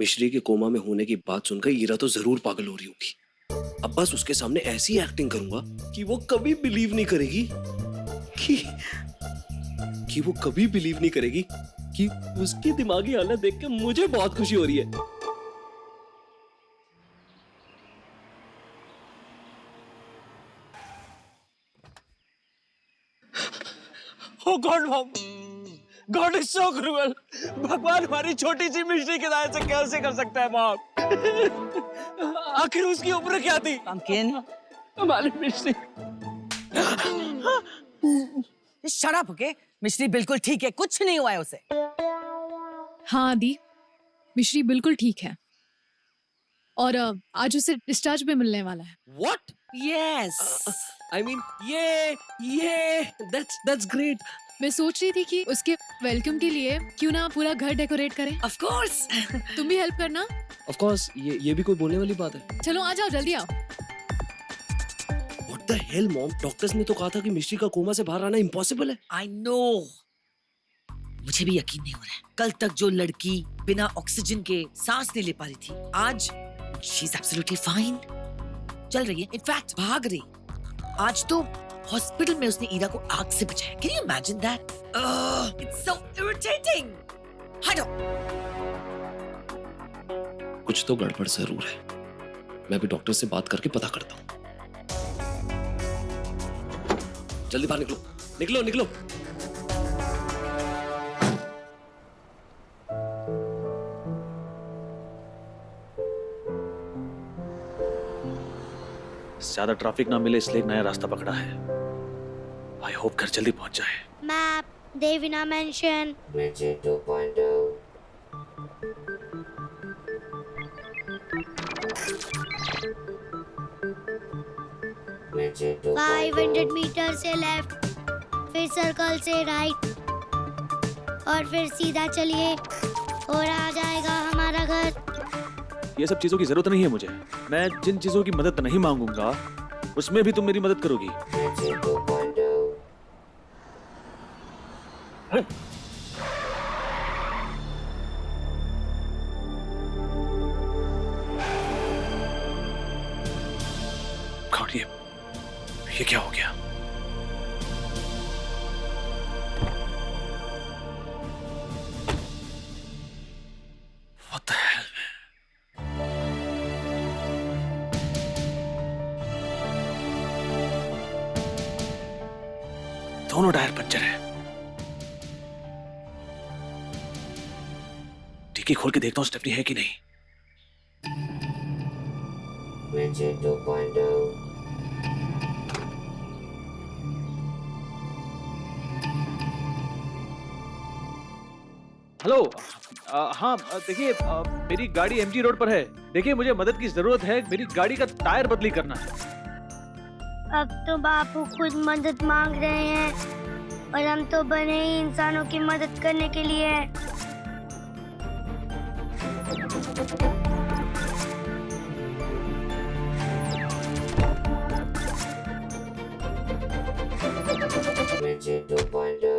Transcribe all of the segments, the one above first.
मिश्री के कोमा में होने की बात सुनकर ईरा तो जरूर पागल हो रही होगी। अब बस उसके सामने ऐसी एक्टिंग करूंगा कि वो कभी बिलीव नहीं करेगी कि वो कभी बिलीव नहीं करेगी कि उसकी दिमागी हालत देख के मुझे बहुत खुशी हो रही है। Oh God, Mom! God is so cruel. भगवान हमारी छोटी सी मिश्री के दायरे से कैसे कर सकता है, मॉम? आखिर उसकी उम्र क्या थी? पंकिन, हमारी मिश्री। Shut up, okay? मिश्री बिल्कुल ठीक है, कुछ नहीं हुआ है उसे। हाँ आदि, मिश्री बिल्कुल ठीक है और आज उसे डिस्चार्ज भी मिलने वाला है। What? Yes. I mean, that's great. मैं सोच रही थी कि उसके वेलकम के लिए क्यों ना पूरा घर डेकोरेट करें। Of course. तुम भी हेल्प करना। Of course, ये भी कोई बोलने वाली बात है। चलो आ जाओ, जल्दी आओ। What the hell, mom? Doctors ने तो कहा था कि मिश्री का कोमा से बाहर आना इम्पॉसिबल है। आई नो, मुझे भी यकीन नहीं हो रहा है। कल तक जो लड़की बिना ऑक्सीजन के सांस नहीं ले पा रही थी, आज शी इज एब्सोल्युटली फाइन, चल रही है, इनफैक्ट भाग रही। आज तो हॉस्पिटल में उसने ईरा को आग से बचाया। Can you imagine that? It's so irritating. हटो। कुछ तो गड़बड़ जरूर है। मैं भी डॉक्टर से बात करके पता करता हूँ। जल्दी बाहर निकलो, निकलो, निकलो। ज्यादा ट्रैफिक ना मिले इसलिए एक नया रास्ता पकड़ा है। आई होप घर जल्दी पहुंच जाए। मैप देविना मेंशन। Magic 2.0. 500 मीटर से लेफ्ट, फिर सर्कल से राइट और फिर सीधा चलिए और आ जाएगा हमारा घर। ये सब चीजों की जरूरत नहीं है मुझे। मैं जिन चीजों की मदद नहीं मांगूंगा उसमें भी तुम मेरी मदद करोगी। Magic 2.0. कौन ये क्या हो गया? What the hell? दोनों टायर पंचर है। डिक्की खोल के देखता हूँ स्टेपनी है कि नहीं। Magic 2.0. हेलो, हाँ देखिए, मेरी गाड़ी एमजी रोड पर है। देखिए मुझे मदद की जरूरत है, मेरी गाड़ी का टायर बदली करना है। अब तो बापू खुद मदद मांग रहे हैं और हम तो बने ही इंसानों की मदद करने के लिए हैं। Magic 2.0.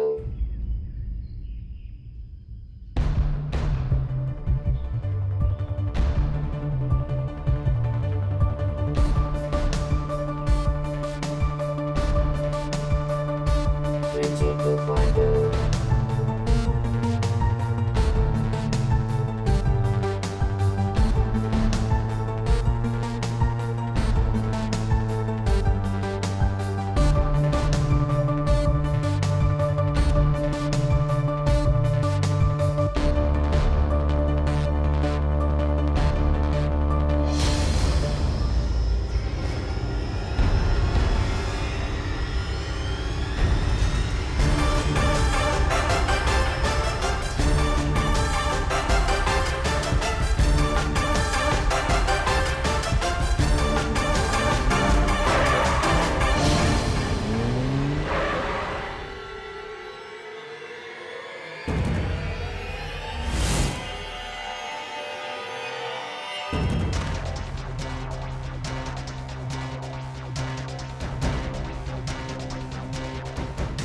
Magic 2.0.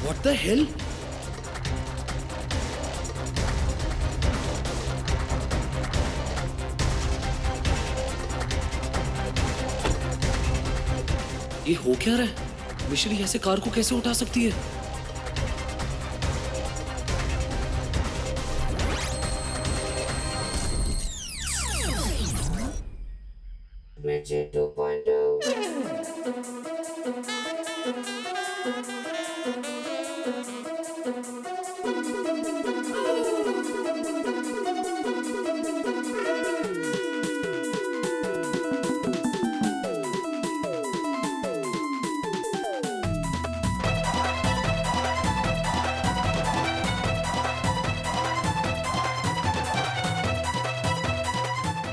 What the hell? ये हो क्या रहा है? मिश्री ऐसे कार को कैसे उठा सकती है? Magic 2.0.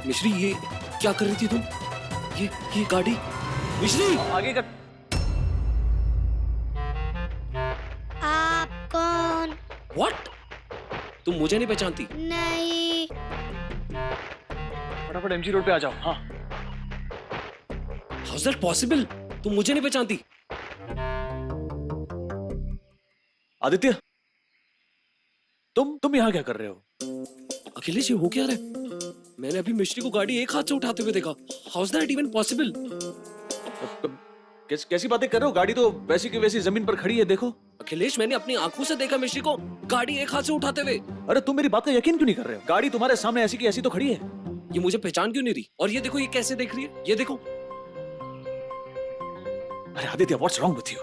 मिश्री ये क्या कर रही थी तुम? ये गाड़ी मिश्री! आगे कर। आप कौन? व्हाट? तुम मुझे नहीं पहचानती? नहीं। फटाफट एमजी रोड पे आ जाओ। हाँ हाउ इज दैट पॉसिबल? तुम मुझे नहीं पहचानती? आदित्य, तुम यहाँ क्या कर रहे हो? अखिलेश ये हो क्या रहा है? मैंने अभी मिश्री को गाड़ी एक हाथ से उठाते हुए देखा। How is that even possible? कैसी बातें कर रहे हो? गाड़ी तो वैसी की वैसी जमीन पर खड़ी है, देखो। अखिलेश मैंने अपनी आंखों से देखा मिश्री को गाड़ी एक हाथ से उठाते हुए। अरे तुम मेरी बात का यकीन क्यों नहीं कर रहे हो? गाड़ी तुम्हारे सामने ऐसी की ऐसी तो खड़ी है। ये मुझे पहचान क्यों नहीं रही? और ये देखो ये कैसे देख रही है, ये देखो। अरे Aditya, what's wrong with you?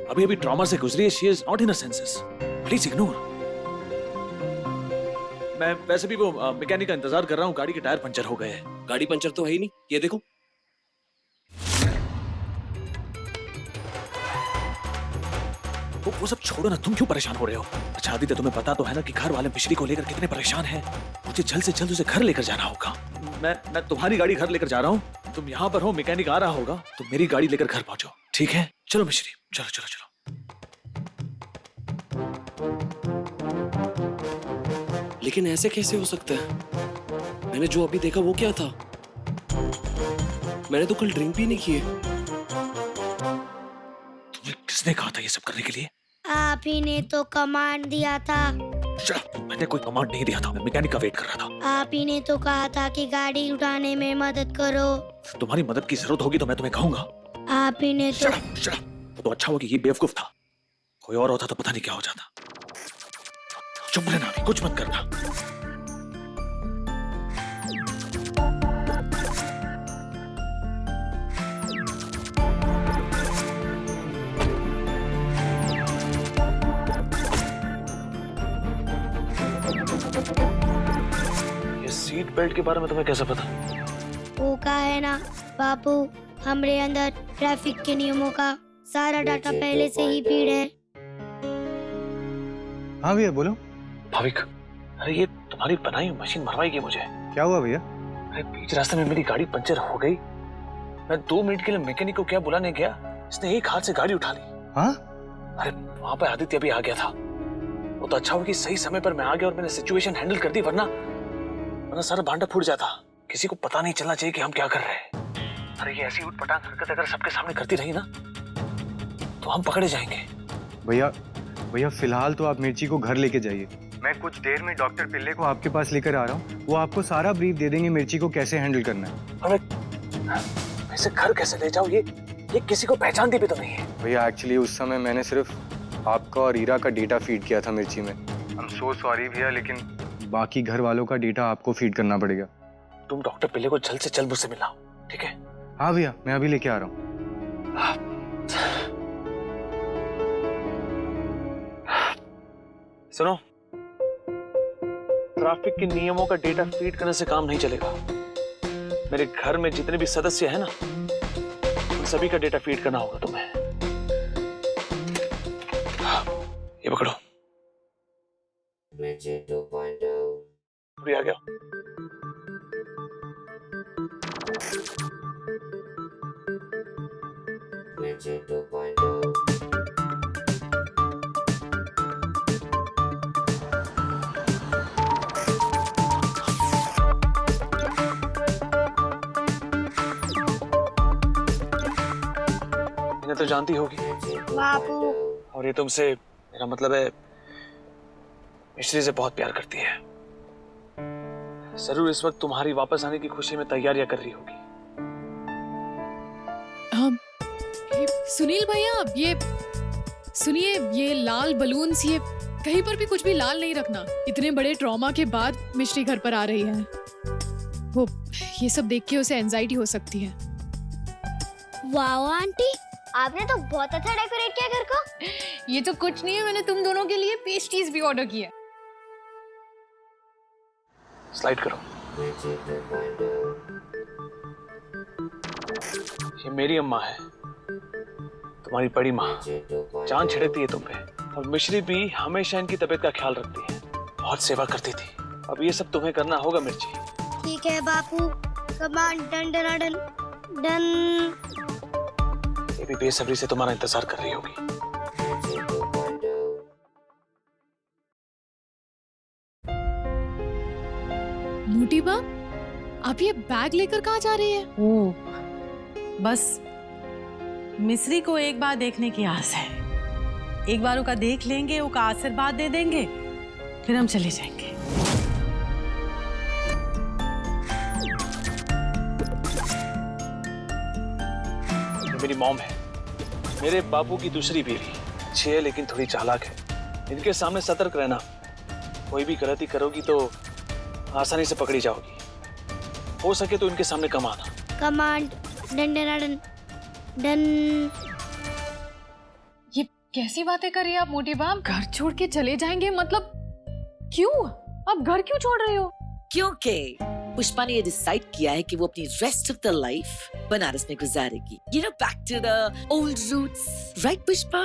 अभी अभी ट्रॉमा से गुजरी है। She is not in her senses. Please ignore. मैं वैसे भी वो मैकेनिक का इंतजार कर रहा हूँ। गाड़ी के टायर पंचर हो गए हैं। गाड़ी पंचर तो है ही नहीं, ये देखो। वो सब छोड़ो ना, तुम क्यों परेशान हो रहे हो? अच्छा आदित्य, तुम्हें पता तो है ना कि घर वाले मिश्री को लेकर कितने परेशान हैं। मुझे जल्द से जल्द उसे घर लेकर जाना होगा। मैं तुम्हारी गाड़ी घर लेकर जा रहा हूँ। तुम यहाँ पर हो, मैकेनिक आ रहा होगा, तुम मेरी गाड़ी लेकर घर पहुंचो, ठीक है? चलो मिश्री, चलो चलो चलो। लेकिन ऐसे कैसे हो सकता है? मैंने जो अभी देखा वो क्या था? मैंने तो कल ड्रिंक भी नहीं की है। तुम्हें किसने कहा था ये सब करने के लिए? आप ही ने तो कमांड दिया था। मैंने कोई कमांड नहीं दिया था। मैं मैकेनिक का वेट कर रहा था। आप ही ने तो कहा था कि गाड़ी उठाने में मदद करो। तुम्हारी मदद की जरूरत होगी तो मैं तुम्हें कहूंगा। आप ही ने तो तो अच्छा हुआ कि ये बेवकूफ था। कोई और होता तो पता नहीं क्या हो जाता। चुप रहना, अभी कुछ मत करना। ये सीट बेल्ट के बारे में तुम्हें कैसे पता? वो का है ना बापू, हमरे अंदर ट्रैफिक के नियमों का सारा डाटा पहले से ही फीड है। हाँ भैया बोलो। भाविक, अरे ये तुम्हारी बनाई मशीन मरवाएगी मुझे। क्या हुआ भैया? अरे बीच रास्ते में मेरी गाड़ी पंचर हो गई। मैं 2 मिनट के लिए मैकेनिक को क्या बुलाने गया, इसने एक हाथ से गाड़ी उठा ली। हाँ? अरे वहां पे आदित्य भी आ गया था। वो तो अच्छा हुआ कि सही समय पर मैं आ गया और मैंने सिचुएशन हैंडल कर दी, वरना सारा भांडा फूट जाता। किसी को पता नहीं चलना चाहिए कि हम क्या कर रहे हैं। अरे ये ऐसी उठपटांग हरकत अगर सबके सामने करती रही ना तो हम पकड़े जाएंगे। भैया फिलहाल तो आप मिर्ची को घर लेके जाइए। मैं कुछ देर में डॉक्टर पिल्ले को आपके पास लेकर आ रहा हूँ। वो आपको सारा ब्रीफ दे देंगे मिर्ची को कैसे हैंडल करना है। अरे इसे घर कैसे ले जाओ? ये किसी को पहचानती भी तो नहीं है। भैया एक्चुअली उस समय मैंने सिर्फ आपका और ईरा का डेटा फीड किया था मिर्ची में। आई एम सो सॉरी भैया, लेकिन बाकी घर वालों का डेटा आपको फीड करना पड़ेगा। तुम डॉक्टर पिल्ले को जल्द से जल्द मुझसे मिलाओ, ठीक है? हाँ भैया, मैं अभी लेके आ रहा हूँ। सुनो, ट्रैफिक के नियमों का डेटा फीड करने से काम नहीं चलेगा। मेरे घर में जितने भी सदस्य हैं ना, उन सभी का डेटा फीड करना होगा तुम्हें। ये पकड़ो। Magic 2.0. पूरी आ गया। Magic 2.0. इन्हें तो जानती होगी। बापू और ये तुमसे, मेरा मतलब है, मिश्री से बहुत प्यार करती है। जरूर इस वक्त तुम्हारी वापस आने की खुशी में तैयारियां कर रही होगी। हम ये सुनील भैया, ये सुनिए, ये लाल बलून्स, ये कहीं पर भी कुछ भी लाल नहीं रखना। इतने बड़े ट्रॉमा के बाद मिश्री घर पर आ रही है, वो ये सब देख के उसे एंजाइटी हो सकती है। वाओ आंटी, आपने तो बहुत अच्छा डेकोरेट किया घर को। ये तो कुछ नहीं है, मैंने तुम दोनों के लिए पेस्ट्रीज भी ऑर्डर की है। स्लाइड करो। Magic 2.0. ये मेरी अम्मा है, तुम्हारी बड़ी माँ। Magic 2.0. जान छिड़कती है तुम पे, और मिश्री भी हमेशा इनकी तबीयत का ख्याल रखती है, बहुत सेवा करती थी। अब ये सब तुम्हें करना होगा मिर्ची। ठीक है Bapu, command done done done done. ये भी बेसब्री से तुम्हारा इंतजार कर रही होगी। Magic 2.0. मोटी बा, आप ये बैग लेकर कहाँ जा रही है? ओ, बस मिस्री को एक बार देखने की आस है। एक बार उसका देख लेंगे, उसका आशीर्वाद दे देंगे, फिर हम चले जाएंगे। ये मेरी मॉम है, मेरे बापू की दूसरी बीवी। अच्छी है लेकिन थोड़ी चालाक है। इनके सामने सतर्क रहना, कोई भी गलती करोगी तो आसानी से पकड़ी जाओगी। हो सके तो इनके सामने कम आना। Command done done done done. ये कैसी बातें कर रही है आप मोटी बा? आप घर छोड़ के चले जाएंगे मतलब क्यों? आप घर क्यों छोड़ रहे हो? क्योंकि पुष्पा ने ये डिसाइड किया है कि वो अपनी rest of the life Banaras में गुजारेगी। You know, back to the old roots, right Pushpa?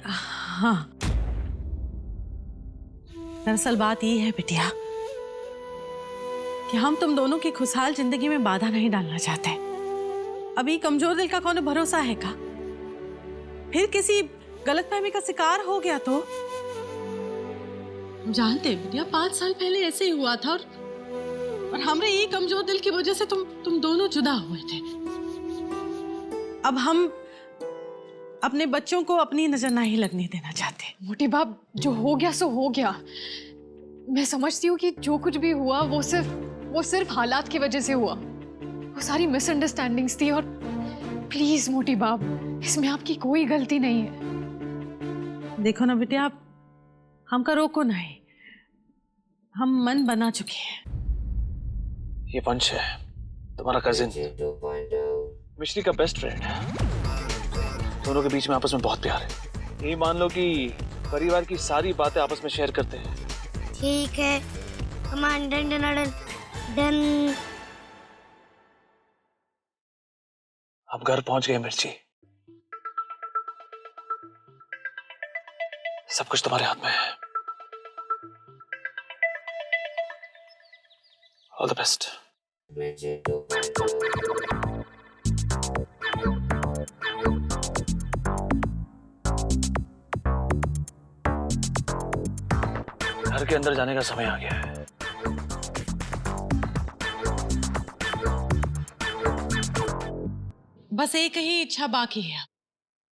हाँ, दरअसल बात ये है बिटिया कि हम तुम दोनों की खुशहाल जिंदगी में बाधा नहीं डालना चाहते। अभी कमजोर दिल का कौन भरोसा है का? फिर किसी गलतफहमी का शिकार हो गया तो? हम जानते हैं बिटिया, 5 साल पहले ऐसे ही हुआ था, और हमरे ये कमजोर दिल की वजह से तुम दोनों जुदा हुए थे। अब हम अपने बच्चों को अपनी नजर नहीं लगने देना चाहते। मोटी बाप, जो हो गया सो हो गया। मैं समझती हूँ कि जो कुछ भी हुआ वो सिर्फ हालात की वजह से हुआ। वो सारी मिसअंडरस्टैंडिंग्स थी, और प्लीज मोटी बाप, इसमें आपकी कोई गलती नहीं है। देखो ना बेटे, आप हमका रोको नहीं, हम मन बना चुके हैं। ये वंश है, तुम्हारा कजिन, Magic 2.0. मिश्री का बेस्ट फ्रेंड है। दोनों के बीच में आपस में बहुत प्यार है। यही मान लो कि परिवार की सारी बातें आपस में शेयर करते हैं। ठीक है, command done done done done. अब घर पहुंच गए मिर्ची, सब कुछ तुम्हारे हाथ में है। All the best. Magic 2.0. घर के अंदर जाने का समय आ गया है। बस एक ही इच्छा बाकी है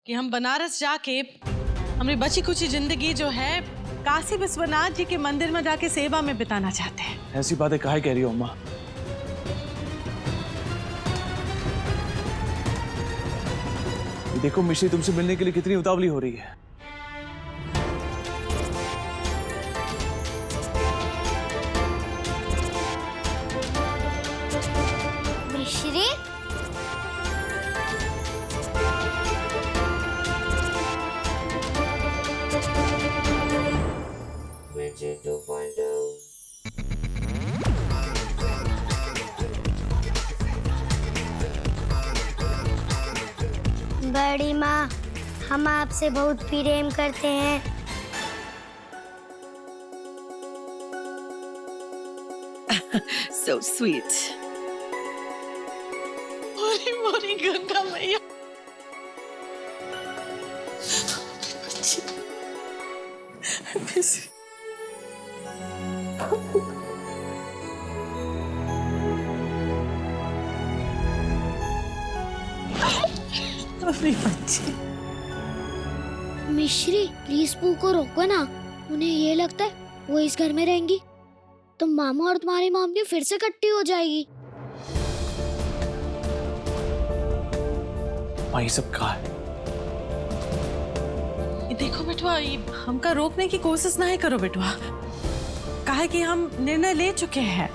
कि हम बनारस जाके हमारी बची कुछ जिंदगी जो है काशी विश्वनाथ जी के मंदिर में जाके सेवा में बिताना चाहते हैं। ऐसी बातें काहे कह रही हो अम्मा? ये देखो मिश्री तुमसे मिलने के लिए कितनी उतावली हो रही है। मिश्री, Magic 2.0. बड़ी माँ, हम आपसे बहुत प्रेम करते हैं। So sweet. मोरी मोरी गंगा मैया, अरे बच्ची। मिश्री, प्लीज पू को रोको ना। उन्हें ये लगता है वो इस घर में रहेंगी तो मामा और तुम्हारी मॉम की फिर से इकट्ठी हो जाएगी। ये सब कहा है? ये देखो बेटवा, ये हमका रोकने की कोशिश नहीं करो बेटवा। काहे कि हम निर्णय ले चुके हैं।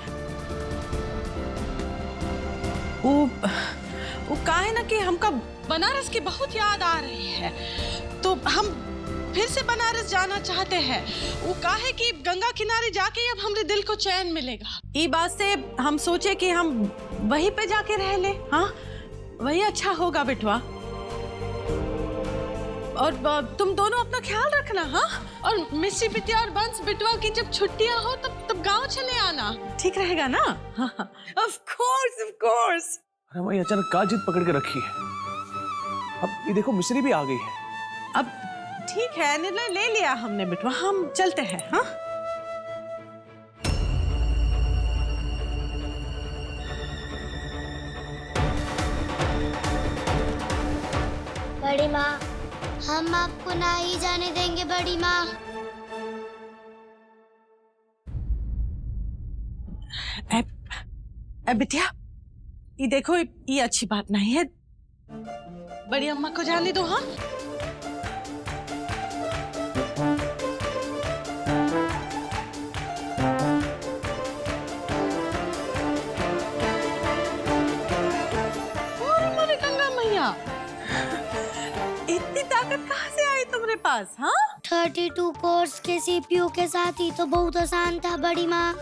वो काहे ना कि हमका बनारस की बहुत याद आ रही है, तो हम फिर से बनारस जाना चाहते हैं। वो काहे कि गंगा किनारे जाके अब हमरे दिल को चैन मिलेगा। ये बात से हम सोचे कि हम वहीं पे जाके रह ले। हाँ, वही अच्छा होगा बेटवा। और तुम दोनों अपना ख्याल रखना। हाँ, और मिस्सी बिटिया और बंस बिटवा की जब छुट्टियां हो तब गांव चले आना, ठीक रहेगा ना? Of course. अरे वही अचानक का जिद पकड़ के रखी है। अब ये देखो मिश्री भी आ गई है। अब ठीक है, निर्णय ले लिया हमने बिटवा, हम चलते हैं। हाँ, बड़ी माँ, हम आपको ना ही जाने देंगे बड़ी माँ। बिटिया, ये देखो, ये अच्छी बात नहीं है। बड़ी अम्मा को जाने दो। हाँ, अरे गंगा मैया, इतनी ताकत कहाँ से आई तुम्हारे पास? हाँ, 32 कोर्स के CPU के साथ ही तो बहुत आसान था बड़ी माँ।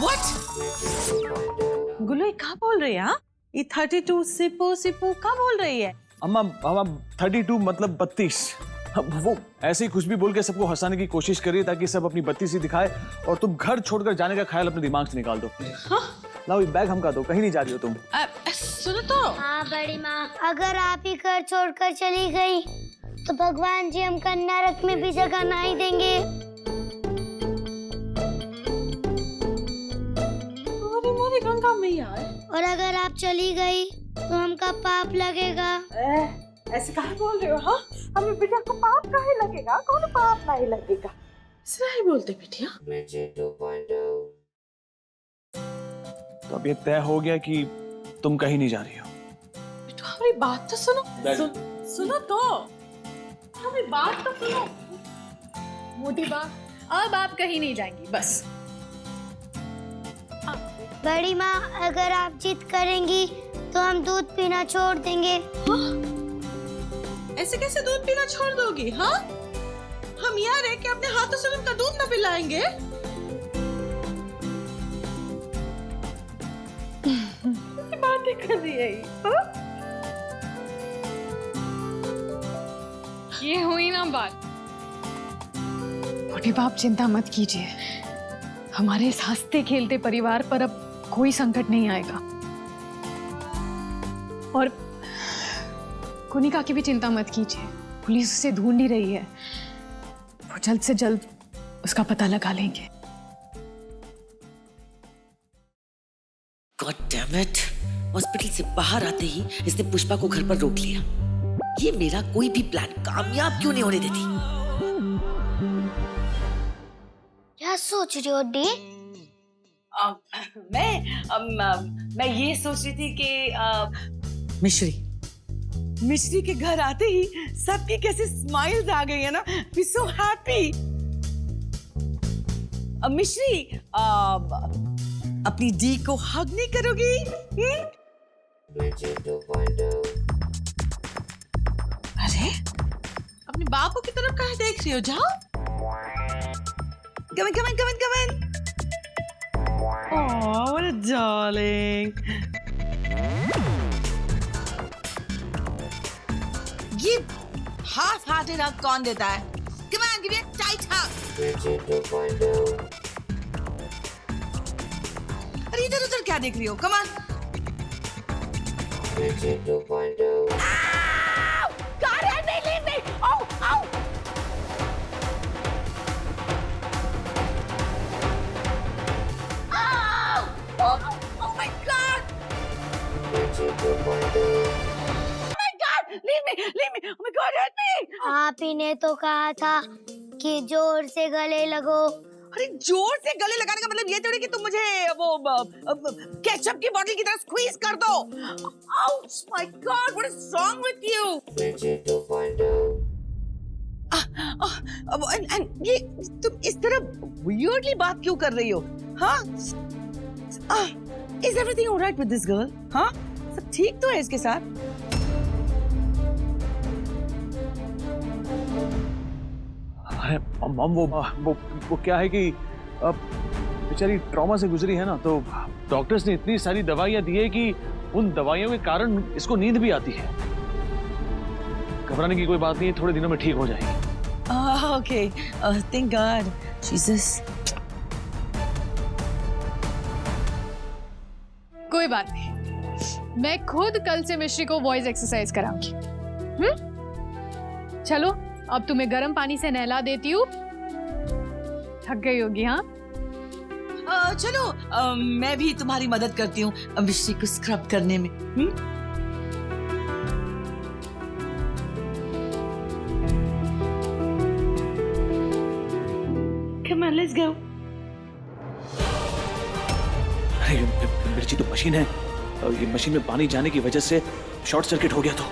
What? गुल्लू क्या बोल रही है? हाँ, ये 32 सिपो क्या बोल रही है? अम्मा 32 मतलब 32। अब वो ऐसे ही कुछ भी बोल के सबको हंसाने की कोशिश करिए ताकि सब अपनी 32 ही दिखाए और तुम घर छोड़कर जाने का ख्याल अपने दिमाग से निकाल दो। हाँ? लाओ ये बैग हमका दो, कहीं नहीं जा रही हो तुम। सुनो तो। हाँ बड़ी माँ, अगर आप ही घर छोड़कर चली गई तो भगवान जी हमको नरक में भी जगह नहीं देंगे। अरे गंगा मैया, और अगर आप चली गई तो हमका पाप लगेगा। ऐसे कहाँ बोल रहे हो? हाँ, हमें बेटा को पाप काहे लगेगा? कौन पाप नहीं लगेगा? सही बोलते बिटिया। Magic 2.0. तो अब ये तय हो गया कि तुम कहीं नहीं जा रही हो। बेटा हमारी बात तो सुनो। सुनो तो, हमारी बात तो सुनो। मोटी बात, अब आप कहीं नहीं जाएंगी, बस। बड़ी माँ, अगर आप जिद करेंगी तो हम दूध पीना छोड़ देंगे। ऐसे कैसे दूध पीना छोड़ दोगी? हाँ, हम यहाँ रह के अपने हाथों से उनका दूध न पिलाएंगे? बातें कर रही है हाँ? ये हुई ना बात। मोटे बाप, चिंता मत कीजिए, हमारे इस हंसते खेलते परिवार पर अब कोई संकट नहीं आएगा। और कुनिका की भी चिंता मत कीजिए, पुलिस उसे ढूंढ ही रही है, वो जल्द से जल्द उसका पता लगा लेंगे। God damn it! हॉस्पिटल से बाहर आते ही इसने पुष्पा को घर पर रोक लिया। ये मेरा कोई भी प्लान कामयाब क्यों नहीं होने देती? क्या सोच रही हो डी? मैं ये सोच रही थी कि मिश्री के घर आते ही सबकी कैसे स्माइल्स आ गई है ना। We so happy. मिश्री, अपनी डी को हग नहीं करोगी? Magic 2.0. अरे, अपने बापू की तरफ कहाँ देख रही हो? जाओ। Come on. Oh, what a darling. ये हाफ हार्टेड हग कौन देता है? Come on, give me a tight hug. Magic 2.0. अरे इधर उधर क्या देख रही हो? Come on. Magic 2.0. God help me, leave me. Oh. Oh my God. Magic 2.0. Leave me. Oh my God, help me. आप ही ने तो कहा था कि जोर से गले लगो अरे जोर से गले लगाने का मतलब ये थोड़ी कि तुम मुझे वो केचप की बोतल की तरह स्क्वीज कर दो। Ouch my God, what is wrong with you? Waiting to find out. And ये तुम इस तरह वियर्डली बात क्यों कर रही हो? हाँ, is everything alright with this girl? हाँ, सब ठीक तो है इसके साथ? अरे मम, वो क्या है कि अब बेचारी ट्रॉमा से गुजरी है ना, तो डॉक्टर्स ने इतनी सारी दवाइयां दी है कि उन दवाइयों के कारण इसको नींद भी आती है। घबराने की कोई बात नहीं है, थोड़े दिनों में ठीक हो जाएगी। Okay, thank God. जीसस। कोई बात नहीं, मैं खुद कल से मिश्री को वॉइस एक्सरसाइज कराऊंगी। चलो अब तुम्हें गर्म पानी से नहला देती हूँ, थक गई होगी। हाँ चलो मैं भी तुम्हारी मदद करती हूँ मिश्री को स्क्रब करने में। Come on, let's go. अरे ये मिर्ची तो मशीन है, और ये मशीन में पानी जाने की वजह से शॉर्ट सर्किट हो गया तो